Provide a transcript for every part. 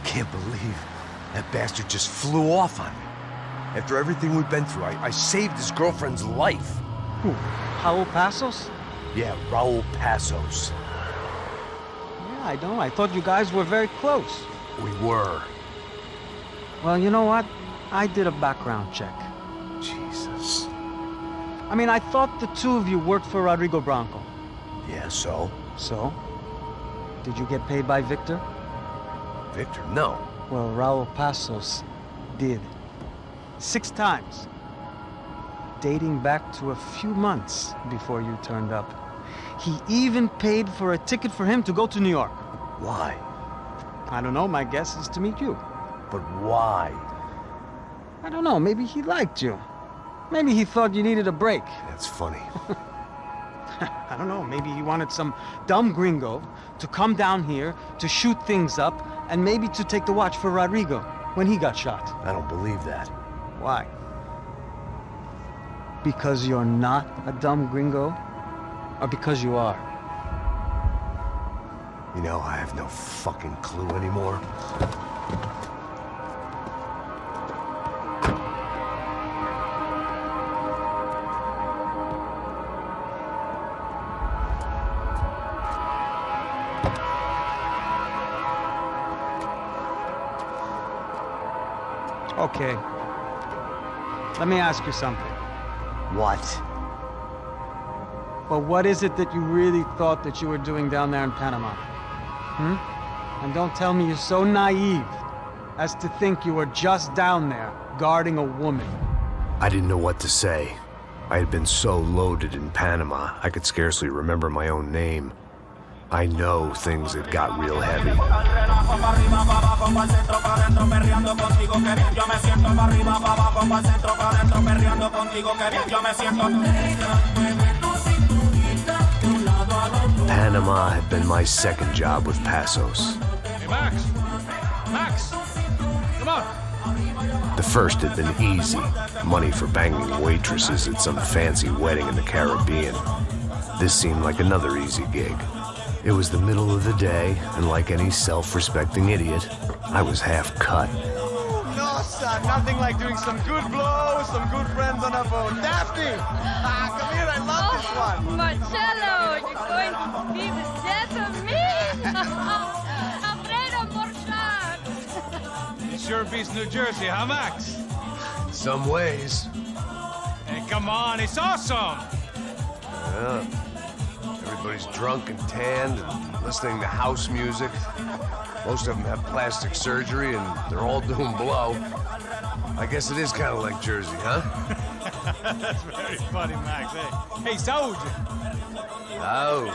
can't believe that bastard just flew off on me. After everything we've been through, I saved his girlfriend's life. Who? Raul Passos? Yeah, Raul Passos. Yeah, I know. I thought you guys were very close. We were. Well, you know what? I did a background check. Jesus. I mean, I thought the two of you worked for Rodrigo Branco. Yeah, so? So? Did you get paid by Victor? Victor, no. Well, Raul Passos did. 6 times. Dating back to a few months before you turned up. He even paid for a ticket for him to go to New York. Why? I don't know, my guess is to meet you. But why? I don't know, maybe he liked you. Maybe he thought you needed a break. That's funny. I don't know, maybe he wanted some dumb gringo to come down here to shoot things up and maybe to take the watch for Rodrigo when he got shot. I don't believe that. Why? Because you're not a dumb gringo? Or because you are? You know, I have no fucking clue anymore. Okay. Let me ask you something. What? Well, what is it that you really thought that you were doing down there in Panama? And don't tell me you're so naive as to think you were just down there guarding a woman. I didn't know what to say. I had been so loaded in Panama, I could scarcely remember my own name. I know things had got real heavy. Panama had been my second job with Passos. Hey, Max! Max! Come on! The first had been easy. Money for banging waitresses at some fancy wedding in the Caribbean. This seemed like another easy gig. It was the middle of the day, and like any self-respecting idiot, I was half cut. No, son, nothing like doing some good blows, some good friends on a boat. Daphne! Come here, I love this one. Marcello, you're going to be the death of me? Alfredo Borchardt. It sure beats New Jersey, huh, Max? In some ways. Hey, come on, it's awesome! Yeah. Everybody's drunk and tanned and listening to house music. Most of them have plastic surgery and they're all doing blow. I guess it is kind of like Jersey, huh? That's very funny, Max. Hey, Saúde! Oh.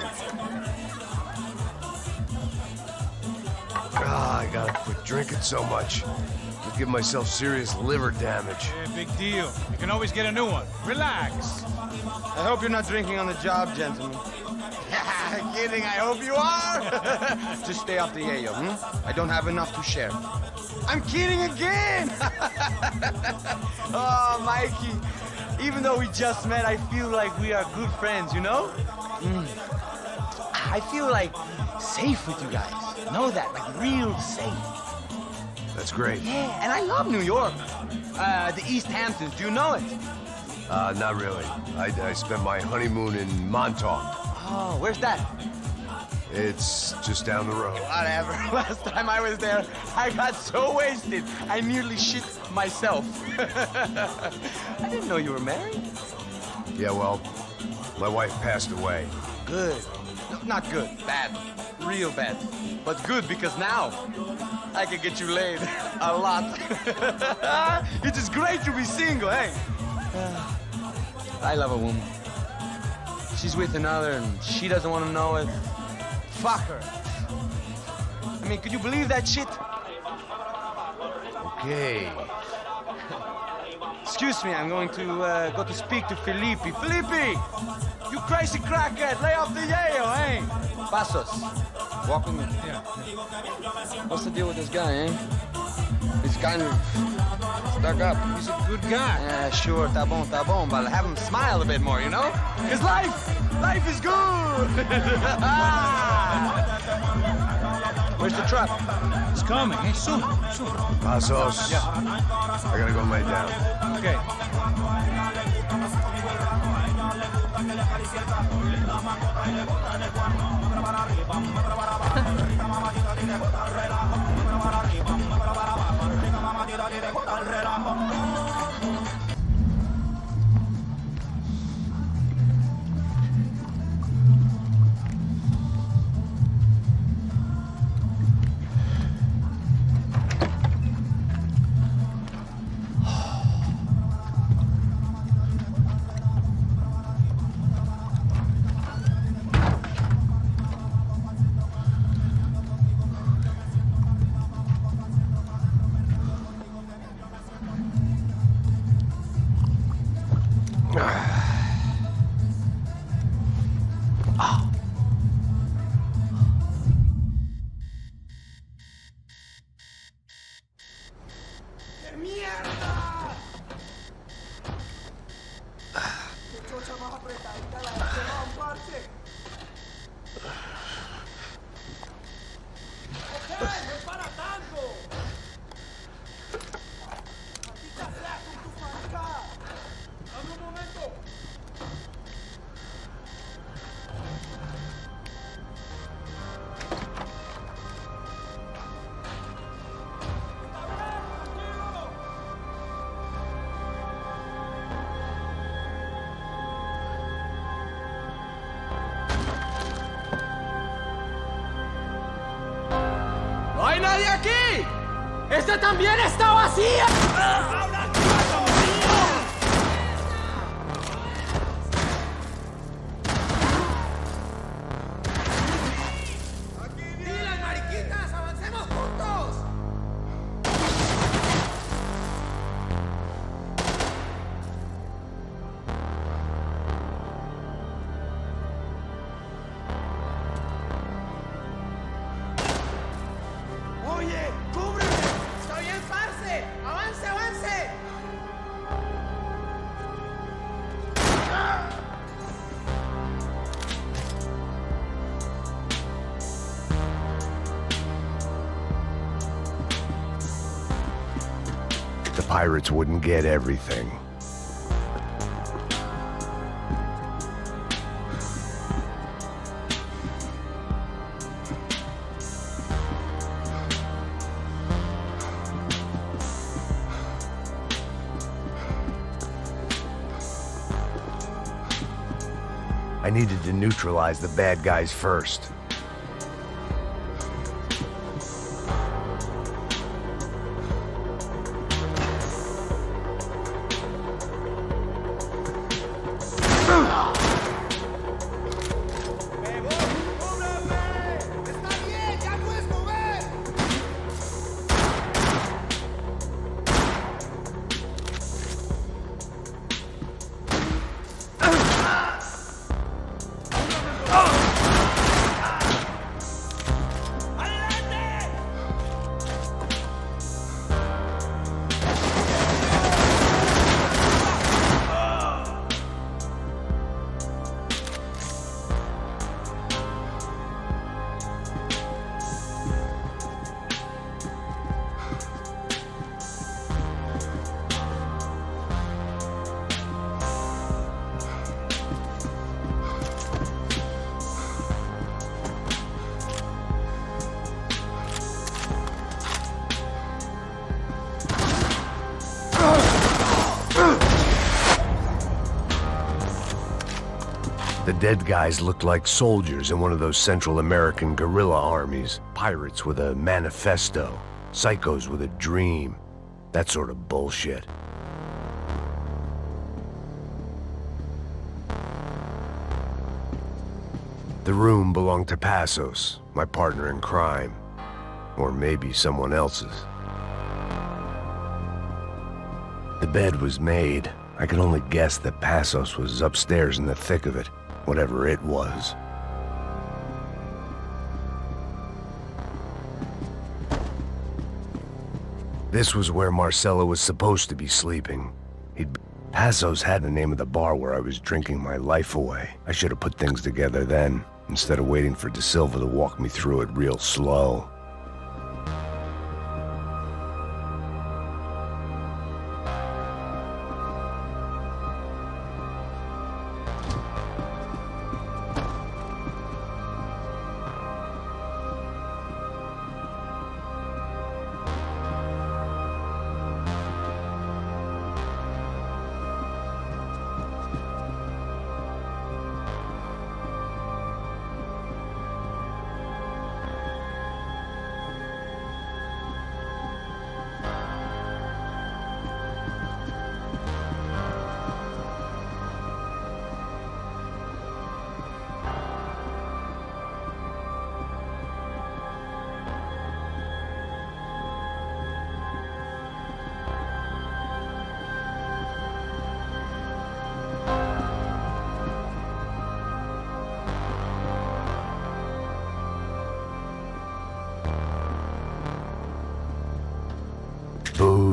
God, I gotta quit drinking so much. I'll give myself serious liver damage. Yeah, big deal. You can always get a new one. Relax. I hope you're not drinking on the job, gentlemen. Kidding, I hope you are. Just stay off the yayo, I don't have enough to share. I'm kidding again. Oh, Mikey, even though we just met, I feel like we are good friends, you know? I feel like safe with you guys. Know that, like real safe. That's great. Yeah, and I love New York. The East Hamptons, do you know it? Not really. I spent my honeymoon in Montauk. Oh, where's that? It's just down the road. Whatever. Last time I was there, I got so wasted, I nearly shit myself. I didn't know you were married. Yeah, well, my wife passed away. Good. No, not good. Bad. Real bad. But good because now I can get you laid a lot. It is great to be single, hey? I love a woman. She's with another and she doesn't want to know it. Fuck her. I mean, could you believe that shit? Okay. Excuse me, I'm going to go to speak to Felipe. Felipe! You crazy crackhead, lay off the yayo, eh? Passos, walk with me. Yeah. What's the deal with this guy, eh? He's kind of stuck up. He's a good guy. Yeah, sure, tá bom, but have him smile a bit more, you know? Cause life is good! Where's the truck? It's coming. Hey, soon. Pasos. Yeah. I gotta go lay down. Okay. ¡No hay nadie aquí! ¡Esta también está vacía! ¡Dilas, mariquitas! ¡Avancemos juntos! ¡Oye! ¡Cúbreme! ¡Está bien, parce! ¡Avance, avance! The pirates wouldn't get everything. I needed to neutralize the bad guys first. ¡Está bien! ¡Ya puedes mover! The dead guys looked like soldiers in one of those Central American guerrilla armies. Pirates with a manifesto. Psychos with a dream. That sort of bullshit. The room belonged to Passos, my partner in crime. Or maybe someone else's. The bed was made. I could only guess that Passos was upstairs in the thick of it, whatever it was. This was where Marcelo was supposed to be sleeping. Passos had the name of the bar where I was drinking my life away. I should have put things together then, instead of waiting for De Silva to walk me through it real slow.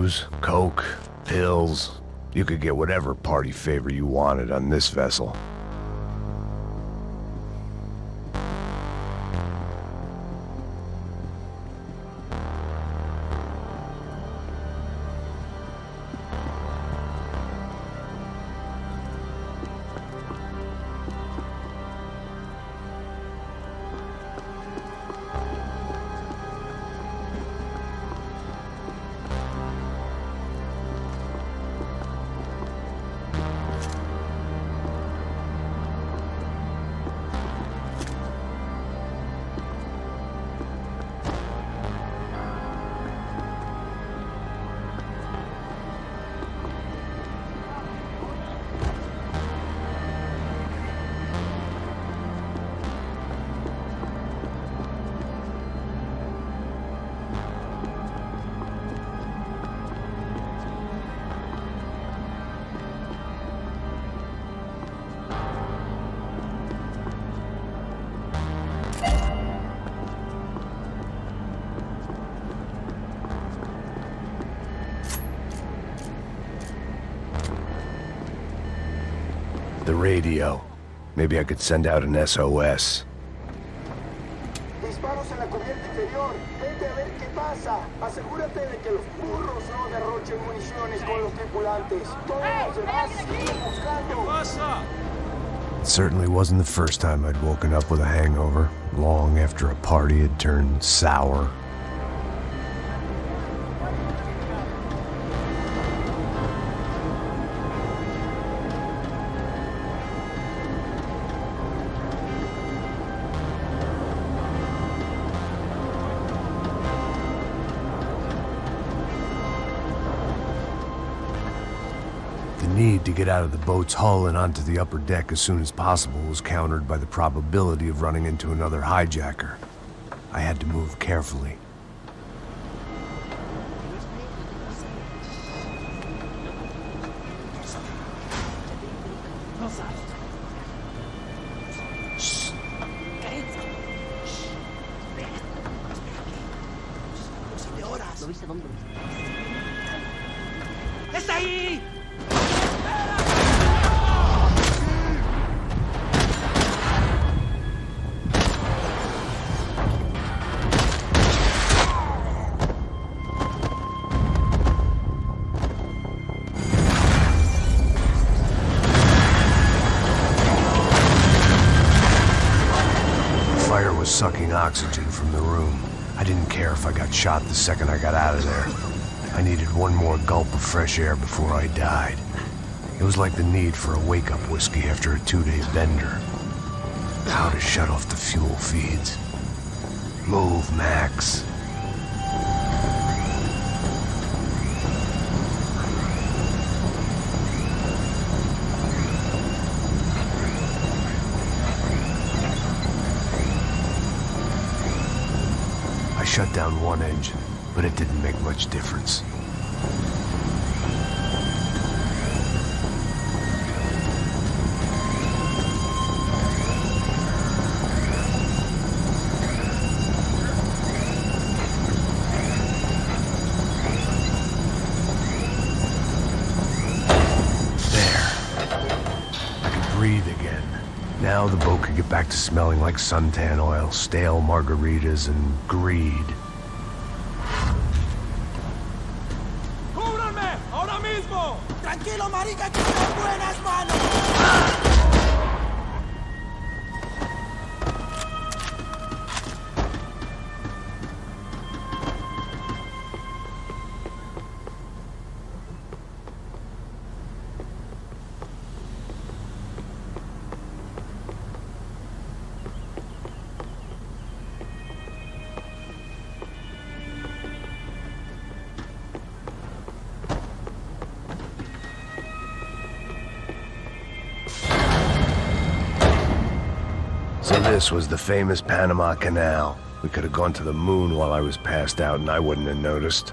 booze, coke, pills. You could get whatever party favor you wanted on this vessel. The radio. Maybe I could send out an SOS. Disparos en la cubierta inferior. Vete a ver qué pasa. Asegúrate de que los burros no derrochen municiones con los tripulantes. Todos los demás siguen buscando. It certainly wasn't the first time I'd woken up with a hangover, long after a party had turned sour. The need to get out of the boat's hull and onto the upper deck as soon as possible was countered by the probability of running into another hijacker. I had to move carefully. ¡Está ahí! Fire was sucking oxygen from the room. I didn't care if I got shot the second I got out of there. I needed one more gulp of fresh air before I died. It was like the need for a wake-up whiskey after a 2-day bender. How to shut off the fuel feeds. Move, Max. I shut down one engine, but it didn't make much difference. Breathe again. Now the boat could get back to smelling like suntan oil, stale margaritas, and greed. ¡Cúbranme! ¡Ahora mismo! ¡Tranquilo, marica, que estoy en buenas manos! So this was the famous Panama Canal. We could have gone to the moon while I was passed out and I wouldn't have noticed.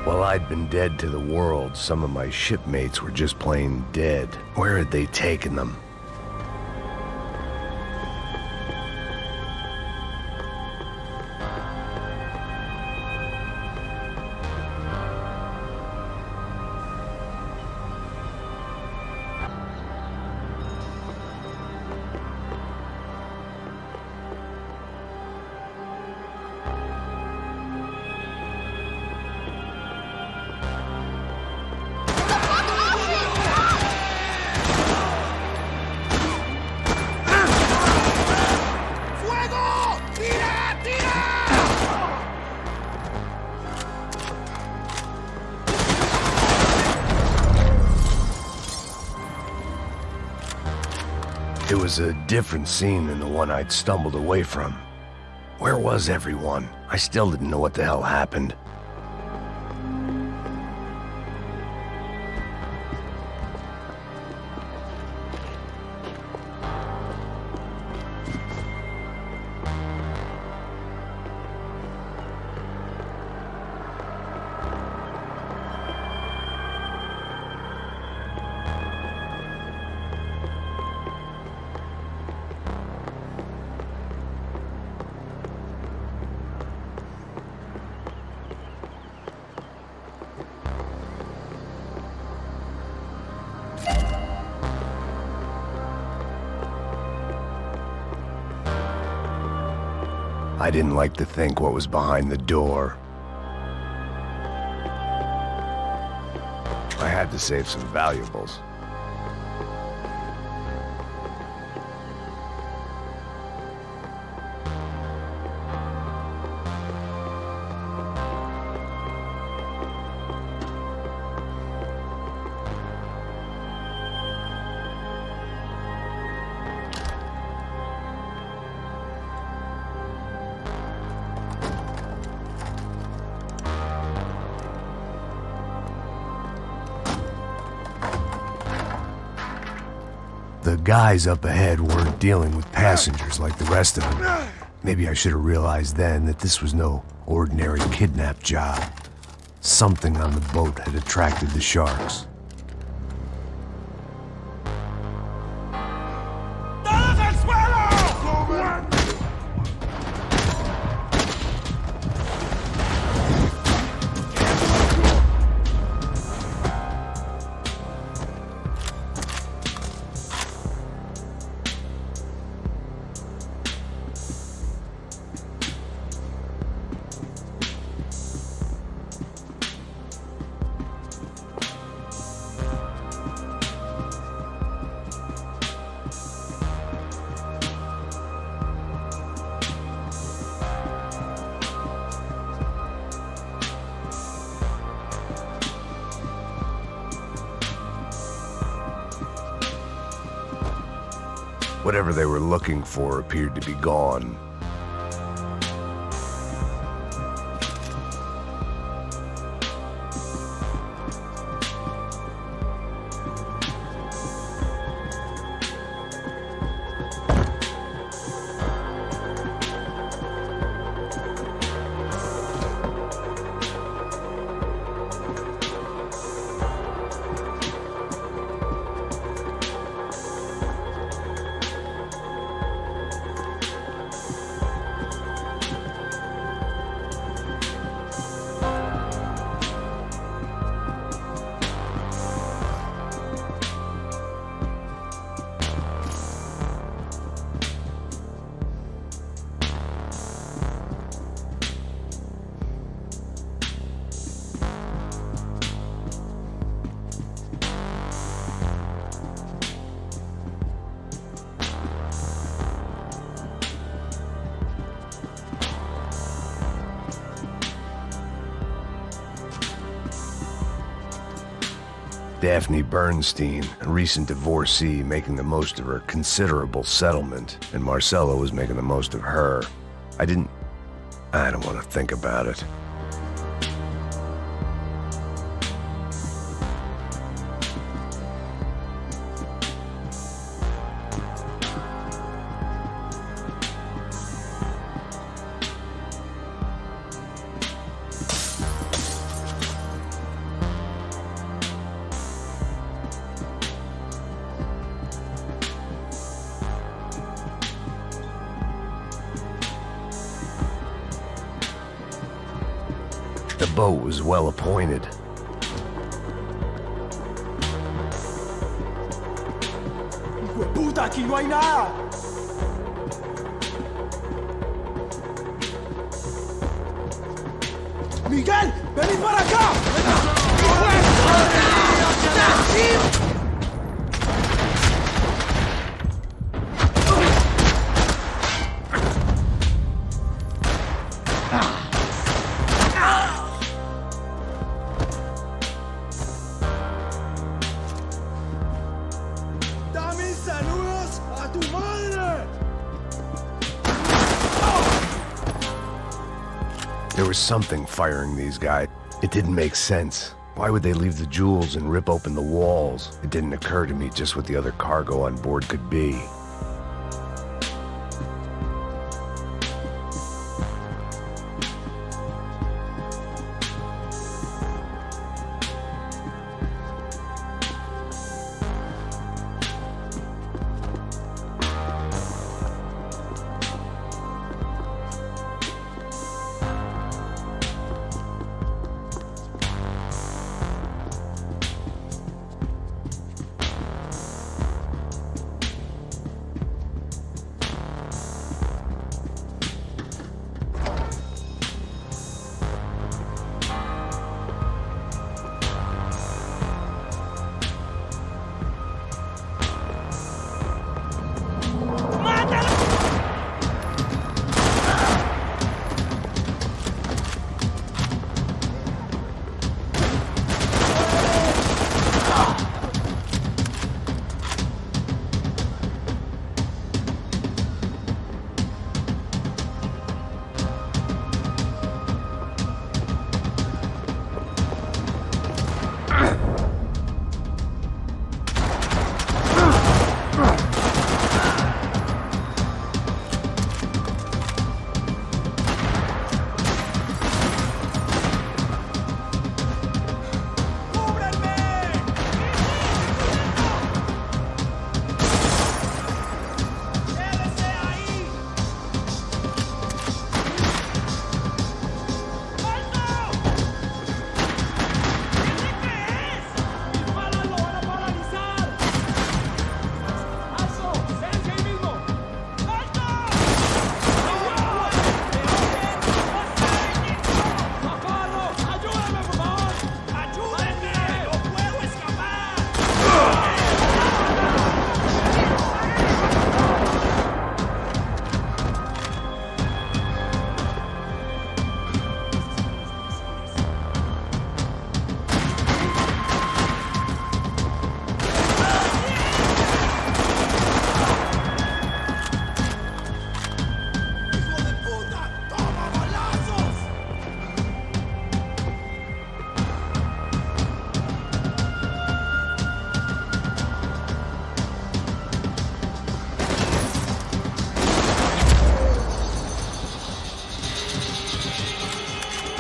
While While I'd been dead to the world, some of my shipmates were just plain dead. Where had they taken them? It was a different scene than the one I'd stumbled away from. Where was everyone? I still didn't know what the hell happened. I didn't like to think what was behind the door. I had to save some valuables. The guys up ahead weren't dealing with passengers like the rest of them. Maybe I should have realized then that this was no ordinary kidnap job. Something on the boat had attracted the sharks. Whatever they were looking for appeared to be gone. Daphne Bernstein, a recent divorcee, making the most of her considerable settlement, and Marcella was making the most of her. I don't want to think about it. boat was well appointed. ¡Puta, aquí no hay nada! ¡Miguel! ¡Vení para acá! ¡Dame saludos a tu madre! There was something firing these guys. It didn't make sense. Why would they leave the jewels and rip open the walls? It didn't occur to me just what the other cargo on board could be.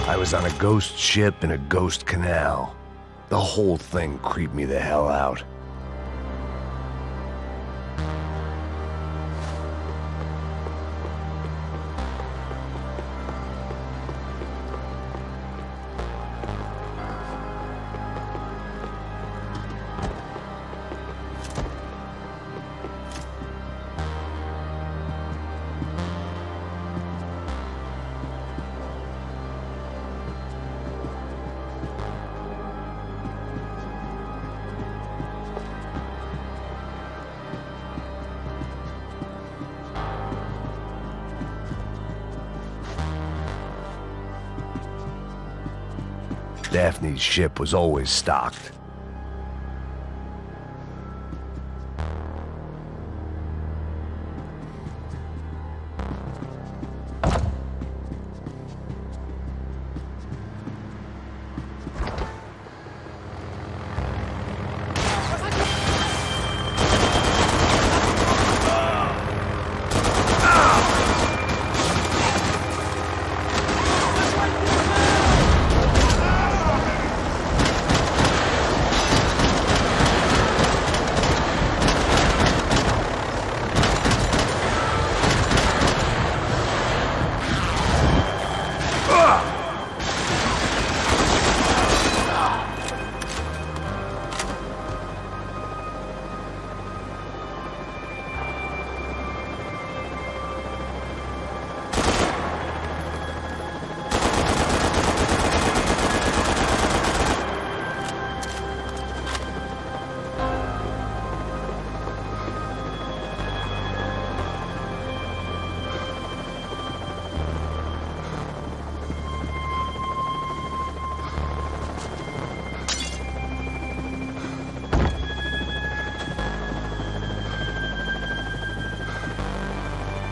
I was on a ghost ship in a ghost canal. The whole thing creeped me the hell out. Daphne's ship was always stocked.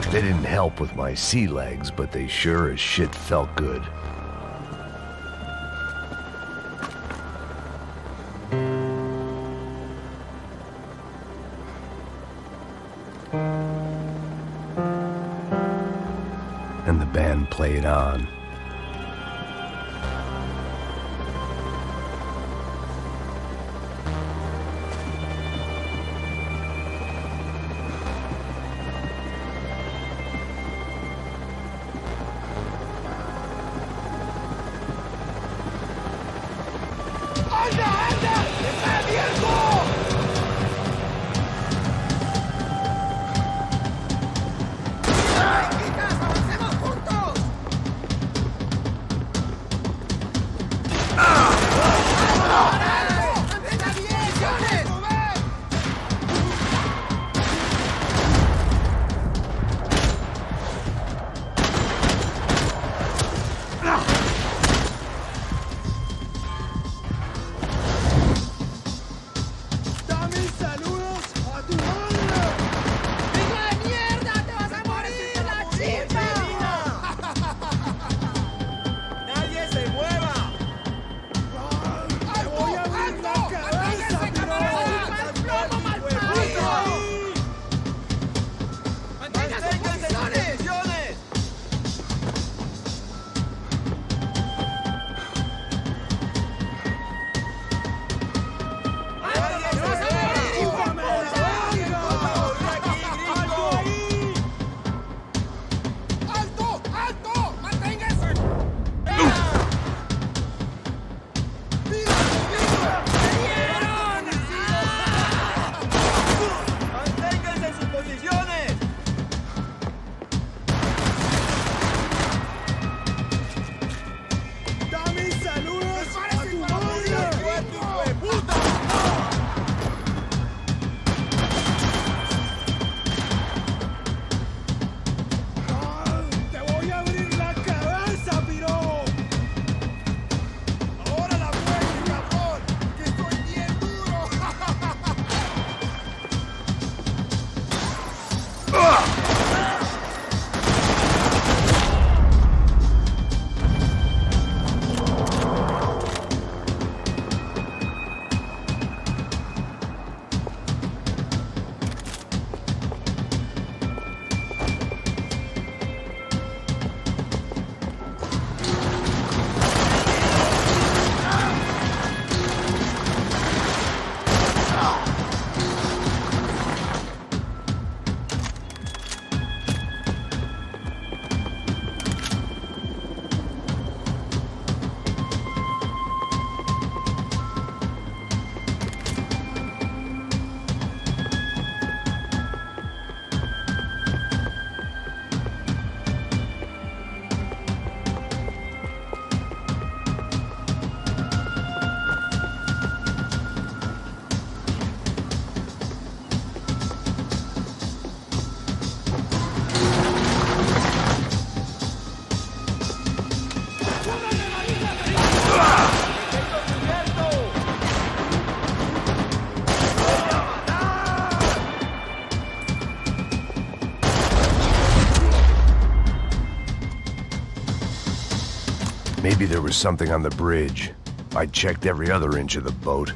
They didn't help with my sea legs, but they sure as shit felt good. And the band played on. Maybe there was something on the bridge. I checked every other inch of the boat.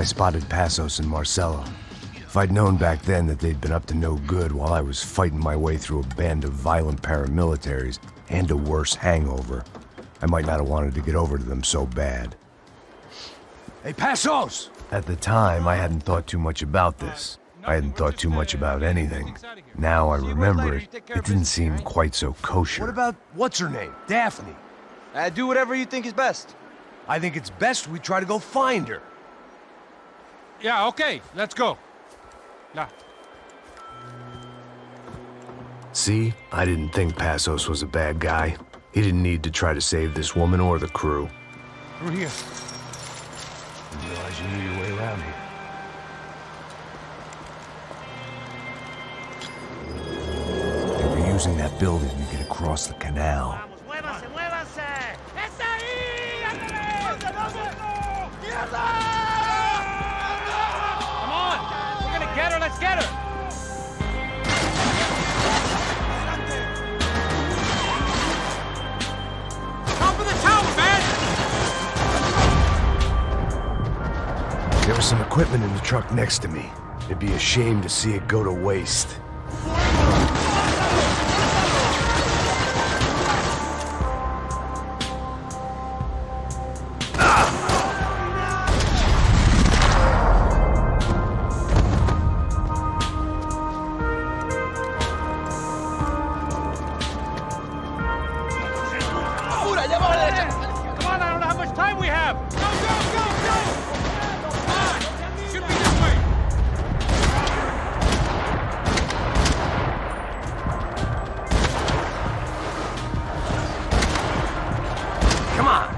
I spotted Passos and Marcelo. If I'd known back then that they'd been up to no good while I was fighting my way through a band of violent paramilitaries and a worse hangover, I might not have wanted to get over to them so bad. Hey, Passos! At the time, I hadn't thought too much about this. I hadn't thought too much about anything. Now I remember it, it didn't seem quite so kosher. What about, what's her name? Daphne. Do whatever you think is best. I think it's best we try to go find her. Yeah, okay, let's go. Now. See, I didn't think Passos was a bad guy. He didn't need to try to save this woman or the crew. Through here. Didn't realize you knew your way around here. They were using that building to get across the canal. ¡Muévanse, muévanse! ¡Es ahí! Come on! We're gonna get her, let's get her! Top of the tower, man! There was some equipment in the truck next to me. It'd be a shame to see it go to waste. Come on, I don't know how much time we have! Go, go, go, go! Come on! Should be this way! Come on!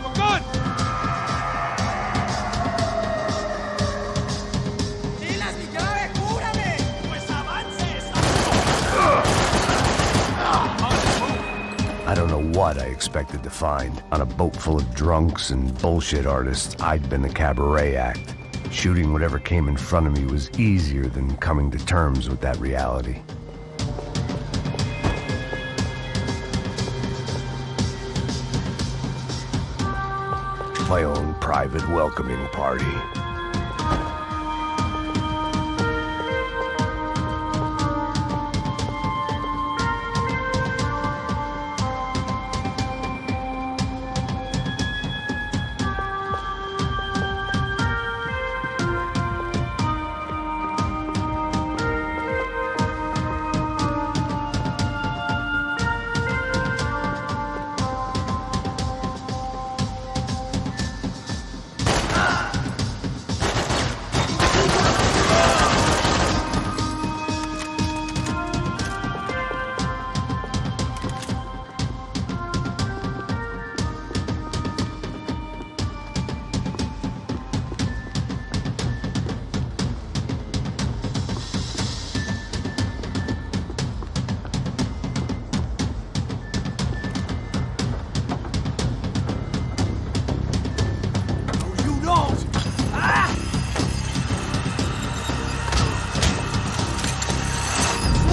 We're good! I don't know what I expected to find. On a boat full of drunks and bullshit artists, I'd been a cabaret act. Shooting whatever came in front of me was easier than coming to terms with that reality. My own private welcoming party.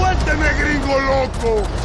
¡Suélteme, gringo loco!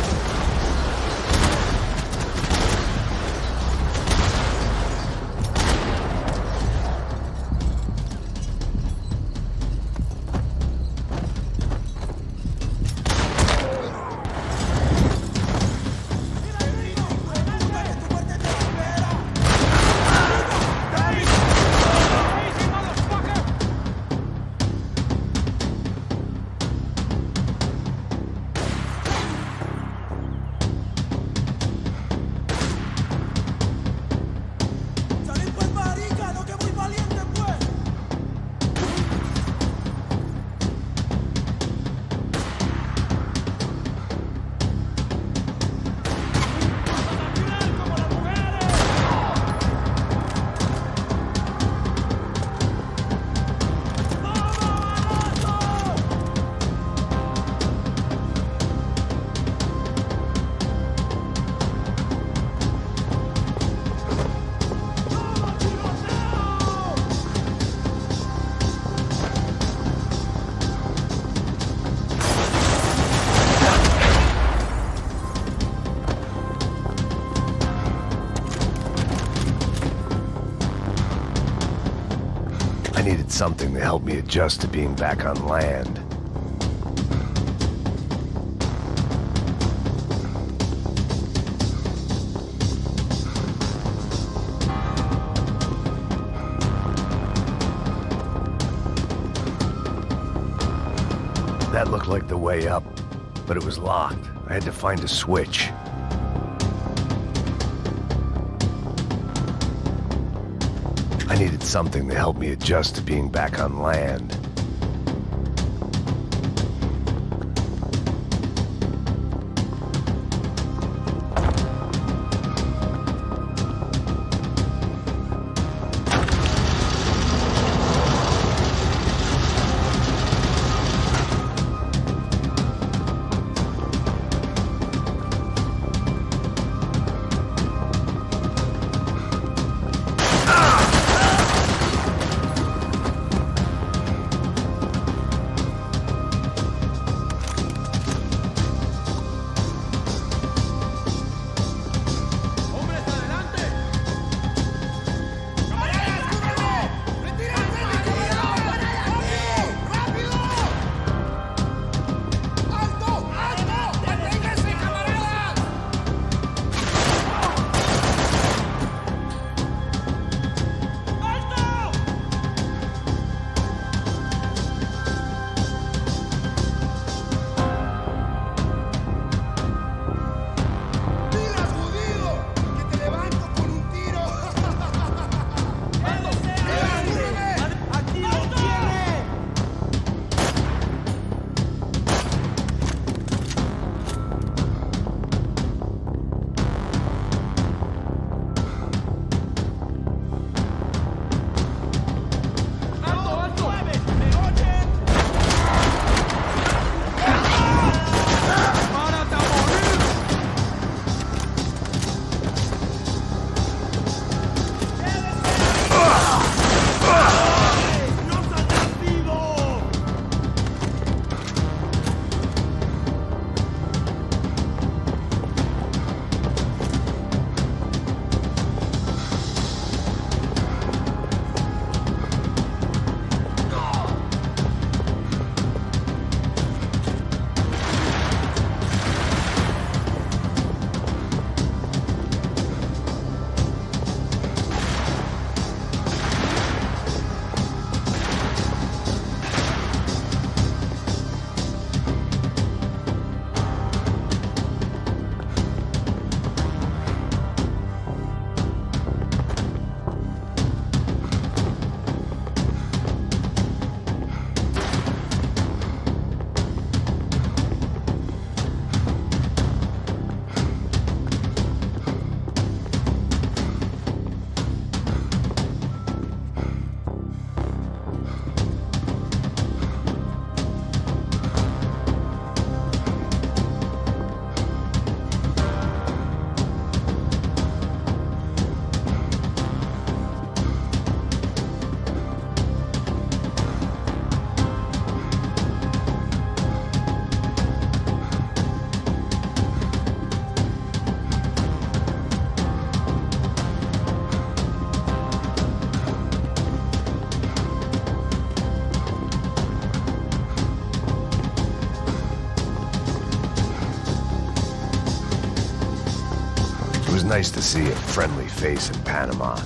something to help me adjust to being back on land. That looked like the way up, but it was locked. I had to find a switch. I needed something to help me adjust to being back on land. Nice to see a friendly face in Panama.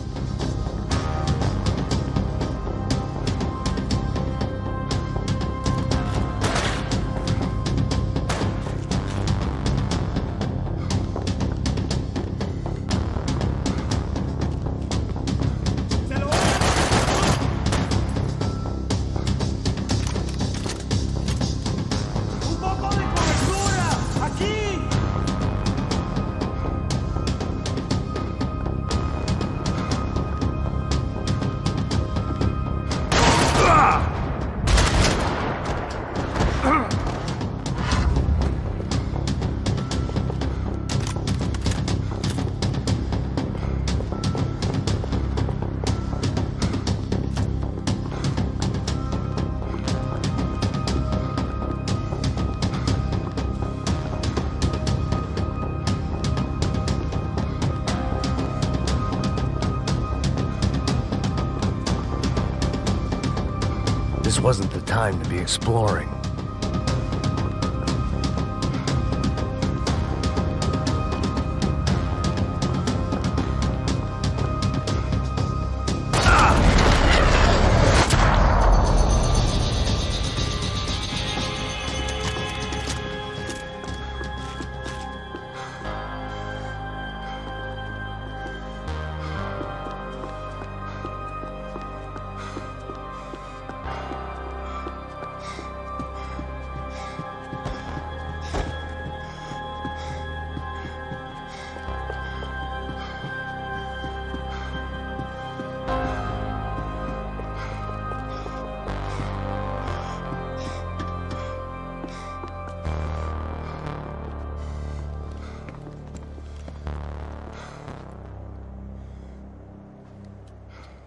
wasn't the time to be exploring.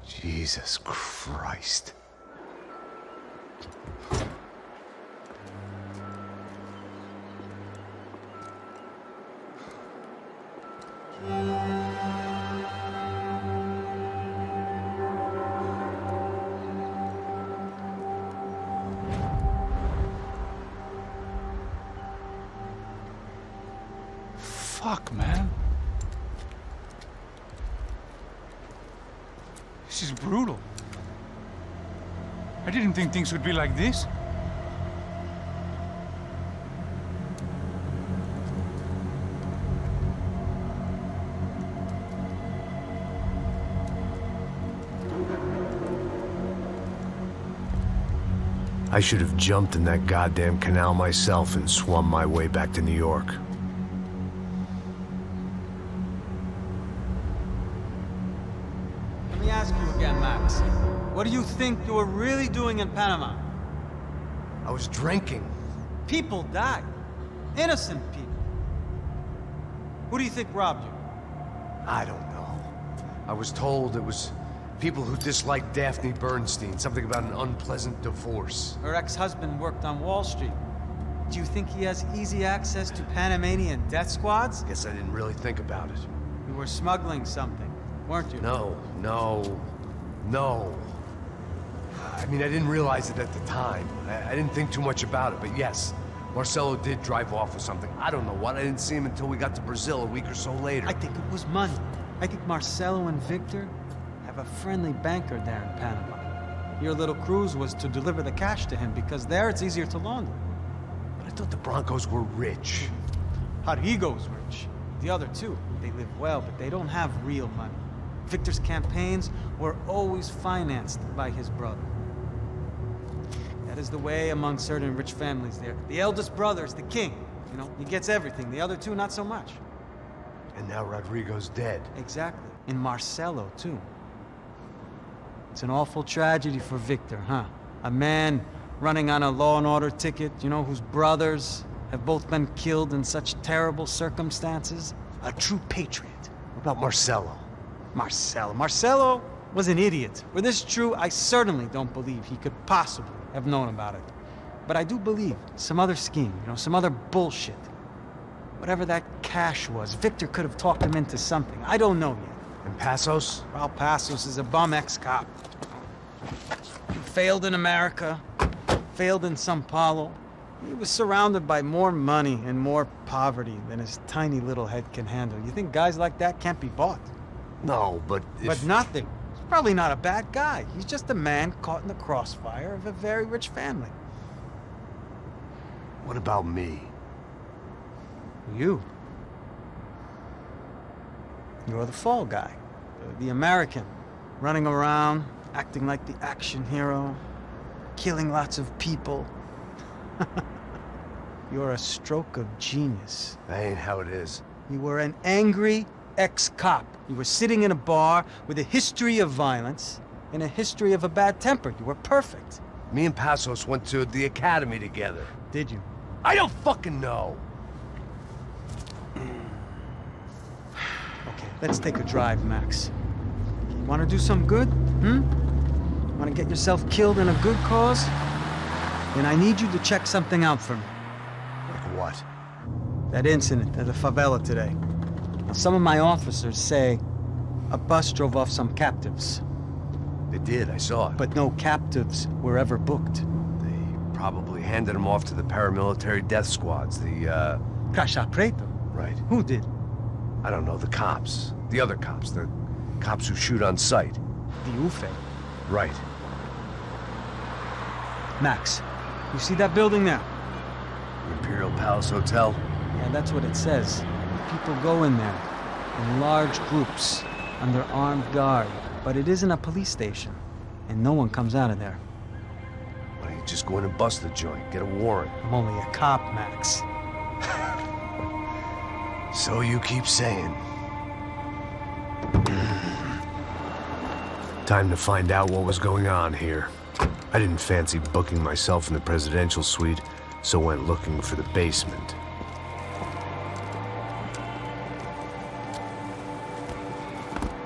Jesus Christ. Fuck, man. This is brutal. I didn't think things would be like this. I should have jumped in that goddamn canal myself and swum my way back to New York. Let me ask you again, Max. What do you think you were really doing in Panama? I was drinking. People died. Innocent people. Who do you think robbed you? I don't know. I was told it was people who disliked Daphne Bernstein, something about an unpleasant divorce. Her ex-husband worked on Wall Street. Do you think he has easy access to Panamanian death squads? Guess I didn't really think about it. You were smuggling something, weren't you? No. I mean, I didn't realize it at the time. I didn't think too much about it, but yes, Marcelo did drive off with something. I don't know what. I didn't see him until we got to Brazil a week or so later. I think it was money. I think Marcelo and Victor have a friendly banker there in Panama. Your little cruise was to deliver the cash to him because there it's easier to launder. But I thought the Broncos were rich. Rodrigo's rich. The other two, they live well, but they don't have real money. Victor's campaigns were always financed by his brother. That is the way among certain rich families there. The eldest brother is the king. You know, he gets everything. The other two, not so much. And now Rodrigo's dead. Exactly. And Marcelo, too. It's an awful tragedy for Victor, huh? A man running on a law and order ticket, you know, whose brothers have both been killed in such terrible circumstances. A true patriot. What about Marcelo? Marcelo was an idiot. Were this true, I certainly don't believe he could possibly have known about it. But I do believe some other scheme, you know, some other bullshit. Whatever that cash was, Victor could have talked him into something. I don't know yet. And Passos? Well, Passos is a bum ex-cop. He failed in America, failed in Sao Paulo. He was surrounded by more money and more poverty than his tiny little head can handle. You think guys like that can't be bought? No, but if... But nothing. He's probably not a bad guy. He's just a man caught in the crossfire of a very rich family. What about me? You. You're the fall guy. The American. Running around, acting like the action hero. Killing lots of people. You're a stroke of genius. That ain't how it is. You were an angry ex-cop. You were sitting in a bar with a history of violence and a history of a bad temper. You were perfect. Me and Passos went to the academy together. Did you? I don't fucking know. Okay, let's take a drive, Max. You want to do some good? Want to get yourself killed in a good cause? Then I need you to check something out for me. Like what? That incident at the favela today. Now, some of my officers say a bus drove off some captives. They did, I saw it. But no captives were ever booked. Probably handed them off to the paramilitary death squads, the, Caixa Preto? Right. Who did? I don't know, the cops. The other cops. The cops who shoot on sight. The UFE. Right. Max, you see that building there? The Imperial Palace Hotel? Yeah, that's what it says. People go in there in large groups under armed guard, but it isn't a police station, and no one comes out of there. Why don't you just go in and bust the joint, get a warrant? I'm only a cop, Max. So you keep saying. Time to find out what was going on here. I didn't fancy booking myself in the presidential suite, so went looking for the basement.